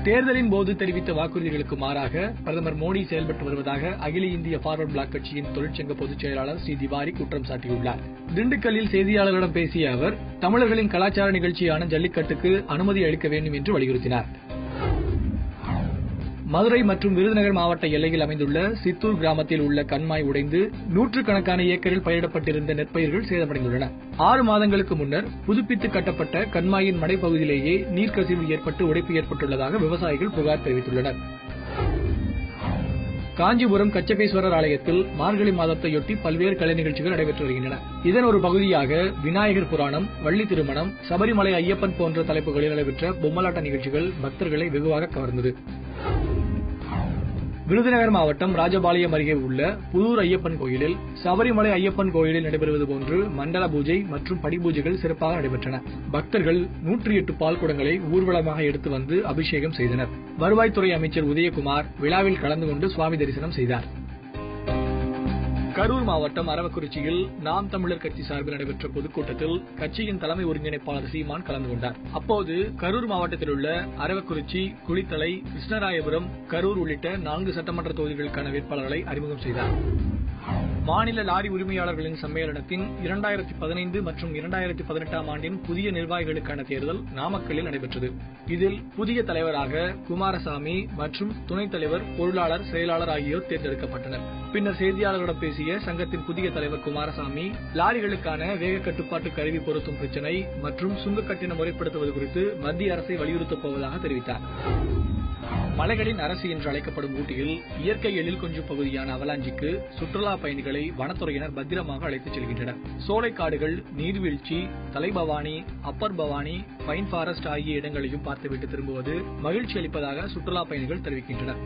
தேர்தலின் போது தெரிவித்த வாக்குறுதிகளுக்கு மாறாக பிரதமர் மோடி செயல்பட்டு வருவதாக அகில இந்திய பார்வர்ட் பிளாக் கட்சியின் தொழிற்சங்க பொதுச் செயலாளர் ஸ்ரீ திவாரி குற்றம் சாட்டியுள்ளார். திண்டுக்கல்லில் செய்தியாளர்களிடம் பேசிய அவர் தமிழர்களின் கலாச்சார நிகழ்ச்சியான ஜல்லிக்கட்டுக்கு அனுமதி அளிக்க வேண்டும் என்று வலியுறுத்தினார். மதுரை மற்றும் விருதுநகர் மாவட்ட எல்லையில் அமைந்துள்ள சித்தூர் கிராமத்தில் உள்ள கண்மாய் உடைந்து நூற்றுக்கணக்கான ஏக்கரில் பயிரிடப்பட்டிருந்த நெற்பயிர்கள் சேதமடைந்துள்ளன. 6 மாதங்களுக்கு முன்னர் புதுப்பித்து கட்டப்பட்ட கண்மாயின் மடைப்பகுதியிலேயே நீர்க்கசிவு ஏற்பட்டு உடைப்பு ஏற்பட்டுள்ளதாக விவசாயிகள் புகார் தெரிவித்துள்ளனர். காஞ்சிபுரம் கச்சபேஸ்வரர் ஆலயத்தில் மார்கழி மாதத்தையொட்டி பல்வேறு கலை நிகழ்ச்சிகள் நடைபெற்று வருகின்றன. இதன் ஒரு பகுதியாக விநாயகர் புராணம், வள்ளி திருமணம், சபரிமலை ஐயப்பன் போன்ற தலைப்புகளில் நடைபெற்ற பொம்மலாட்ட நிகழ்ச்சிகள் பக்தர்களை வெகுவாக கவர்ந்தது. விருதுநகர் மாவட்டம் ராஜபாளையம் அருகே உள்ள புதூர் ஐயப்பன் கோயிலில் சபரிமலை ஐயப்பன் கோயிலில் நடைபெறுவது போன்று மண்டல பூஜை மற்றும் படிபூஜைகள் சிறப்பாக நடைபெற்றன. பக்தர்கள் 108 பால் குடங்களை ஊர்வலமாக எடுத்து வந்து அபிஷேகம் செய்தனர். வருவாய்த்துறை அமைச்சர் உதயகுமார் விழாவில் கலந்து கொண்டு சுவாமி தரிசனம் செய்தார். கரூர் மாவட்டம் அரவக்குறிச்சியில் நாம் தமிழர் கட்சி சார்பில் நடைபெற்ற பொதுக்கூட்டத்தில் கட்சியின் தலைமை ஒருங்கிணைப்பாளர் சீமான் கலந்து கொண்டார். அப்போது கரூர் மாவட்டத்தில் உள்ள அரவக்குறிச்சி, குளித்தலை, கிருஷ்ணராயபுரம், கரூர் உள்ளிட்ட 4 சட்டமன்ற தொகுதிகளுக்கான வேட்பாளர்களை அறிமுகம் செய்தார். மாநில லாரி உரிமையாளர்களின் சம்மேளனத்தின் 2015 மற்றும் 2018 ஆண்டின் புதிய நிர்வாகிகளுக்கான தேர்தல் நாமக்கல்லில் நடைபெற்றது. இதில் புதிய தலைவராக குமாரசாமி மற்றும் துணைத் தலைவர், பொருளாளர், செயலாளர் ஆகியோர் தேர்ந்தெடுக்கப்பட்டனர். பின்னர் செய்தியாளர்களிடம் பேசிய சங்கத்தின் புதிய தலைவர் குமாரசாமி, லாரிகளுக்கான வேக கட்டுப்பாட்டு கருவி பொருத்தும் பிரச்சினை மற்றும் சுங்க கட்டணம் முறைப்படுத்துவது குறித்து மத்திய அரசை வலியுறுத்தப் போவதாக தெரிவித்தார். மலைகளின் அரசு என்று அழைக்கப்படும் ஊட்டியில் இயற்கை எழில் கொஞ்சம் பகுதியான அவலாஞ்சிக்கு சுற்றுலா பயணிகளை வனத்துறையினர் பத்திரமாக அழைத்துச் செல்கின்றனர். சோலைக்காடுகள், நீர்வீழ்ச்சி, தலைபவானி, அப்பர் பவானி, பைன் ஃபாரஸ்ட் ஆகிய இடங்களையும் பார்த்துவிட்டு திரும்புவது மகிழ்ச்சி அளிப்பதாக சுற்றுலா பயணிகள் தெரிவிக்கின்றனர்.